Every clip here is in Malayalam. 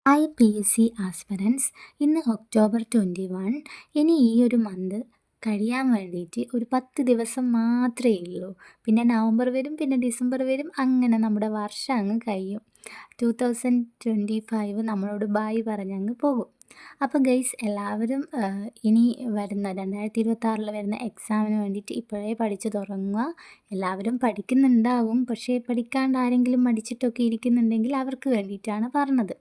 IPSC ആസ്പിരൻസ് ഇന്ന് ഒക്ടോബർ 21. ഇനി ഈ ഒരു മന്ത് കഴിയാൻ വേണ്ടിയിട്ട് ഒരു 10 ദിവസം മാത്രമേ ഉള്ളൂ. പിന്നെ നവംബർ വരും, പിന്നെ ഡിസംബർ വരും, അങ്ങനെ നമ്മുടെ വർഷം അങ്ങ് കഴിയും. 2025 നമ്മളോട് ബായ് പറഞ്ഞങ്ങ് പോകും. അപ്പോൾ ഗൈസ് എല്ലാവരും ഇനി വരുന്ന 2026 വരുന്ന എക്സാമിന് വേണ്ടിയിട്ട് ഇപ്പോഴേ പഠിച്ച് തുടങ്ങുക. എല്ലാവരും പഠിക്കുന്നുണ്ടാവും, പക്ഷേ പഠിക്കാണ്ട് ആരെങ്കിലും മടിച്ചിട്ടൊക്കെ ഇരിക്കുന്നുണ്ടെങ്കിൽ അവർക്ക് വേണ്ടിയിട്ടാണ് പറഞ്ഞത്.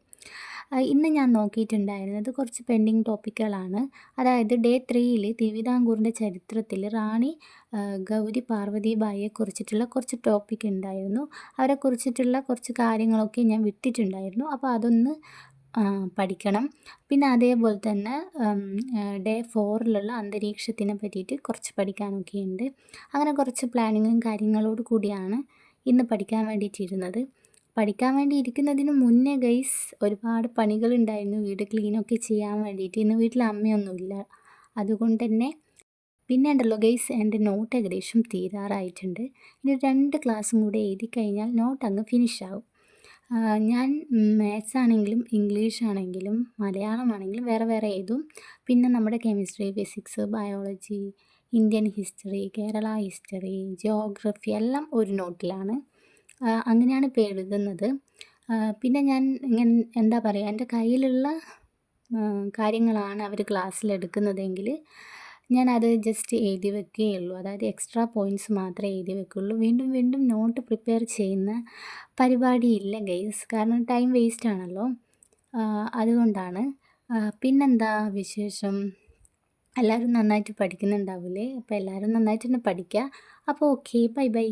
ഇന്ന് ഞാൻ നോക്കിയിട്ടുണ്ടായിരുന്നത് കുറച്ച് പെൻഡിങ് ടോപ്പിക്കുകളാണ്. അതായത് ഡേ 3 തിരുവിതാംകൂറിൻ്റെ ചരിത്രത്തിൽ റാണി ഗൗരി പാർവതിബായിയെ കുറിച്ചിട്ടുള്ള കുറച്ച് ടോപ്പിക് ഉണ്ടായിരുന്നു. അവരെക്കുറിച്ചിട്ടുള്ള കുറച്ച് കാര്യങ്ങളൊക്കെ ഞാൻ വിട്ടിട്ടുണ്ടായിരുന്നു. അപ്പോൾ അതൊന്ന് പഠിക്കണം. പിന്നെ അതേപോലെ തന്നെ ഡേ 4 അന്തരീക്ഷത്തിനെ പറ്റിയിട്ട് കുറച്ച് പഠിക്കാനൊക്കെ ഉണ്ട്. അങ്ങനെ കുറച്ച് പ്ലാനിങ്ങും കാര്യങ്ങളോട് കൂടിയാണ് ഇന്ന് പഠിക്കാൻ വേണ്ടിയിട്ടിരുന്നത്. പഠിക്കാൻ വേണ്ടി ഇരിക്കുന്നതിന് മുന്നേ ഗൈസ് ഒരുപാട് പണികളുണ്ടായിരുന്നു വീട് ക്ലീനൊക്കെ ചെയ്യാൻ വേണ്ടിയിട്ട്. ഇന്ന് വീട്ടിൽ അമ്മയൊന്നുമില്ല, അതുകൊണ്ട് തന്നെ. പിന്നെ ഉണ്ടല്ലോ ഗൈസ്, എൻ്റെ നോട്ട് ഏകദേശം തീരാറായിട്ടുണ്ട്. ഇനി 2 ക്ലാസ്സും കൂടെ എഴുതി കഴിഞ്ഞാൽ നോട്ട് അങ്ങ് ഫിനിഷാവും. ഞാൻ മാത്സ് ആണെങ്കിലും ഇംഗ്ലീഷ് ആണെങ്കിലും മലയാളം ആണെങ്കിലും വേറെ വേറെ എഴുതും. പിന്നെ നമ്മുടെ chemistry, physics, biology, Indian history, Kerala history, geography എല്ലാം ഒരു നോട്ടിലാണ്. അങ്ങനെയാണ് ഇപ്പോൾ എഴുതുന്നത്. പിന്നെ ഞാൻ ഇങ്ങനെ എന്താ പറയുക, എൻ്റെ കയ്യിലുള്ള കാര്യങ്ങളാണ് അവർ ക്ലാസ്സിലെടുക്കുന്നതെങ്കിൽ ഞാനത് ജസ്റ്റ് എഴുതി വെക്കുകയുള്ളൂ. അതായത് എക്സ്ട്രാ പോയിൻറ്റ്സ് മാത്രമേ എഴുതി വെക്കുകയുള്ളൂ. വീണ്ടും വീണ്ടും നോട്ട് പ്രിപ്പയർ ചെയ്യുന്ന പരിപാടിയില്ല ഗൈസ്, കാരണം ടൈം വേസ്റ്റ് ആണല്ലോ. അതുകൊണ്ടാണ്. പിന്നെന്താ വിശേഷം? എല്ലാവരും നന്നായിട്ട് പഠിക്കുന്നുണ്ടാവില്ലേ? അപ്പോൾ എല്ലാവരും നന്നായിട്ട് തന്നെ പഠിക്കുക. അപ്പോൾ ഓക്കെ, ബൈ ബൈ.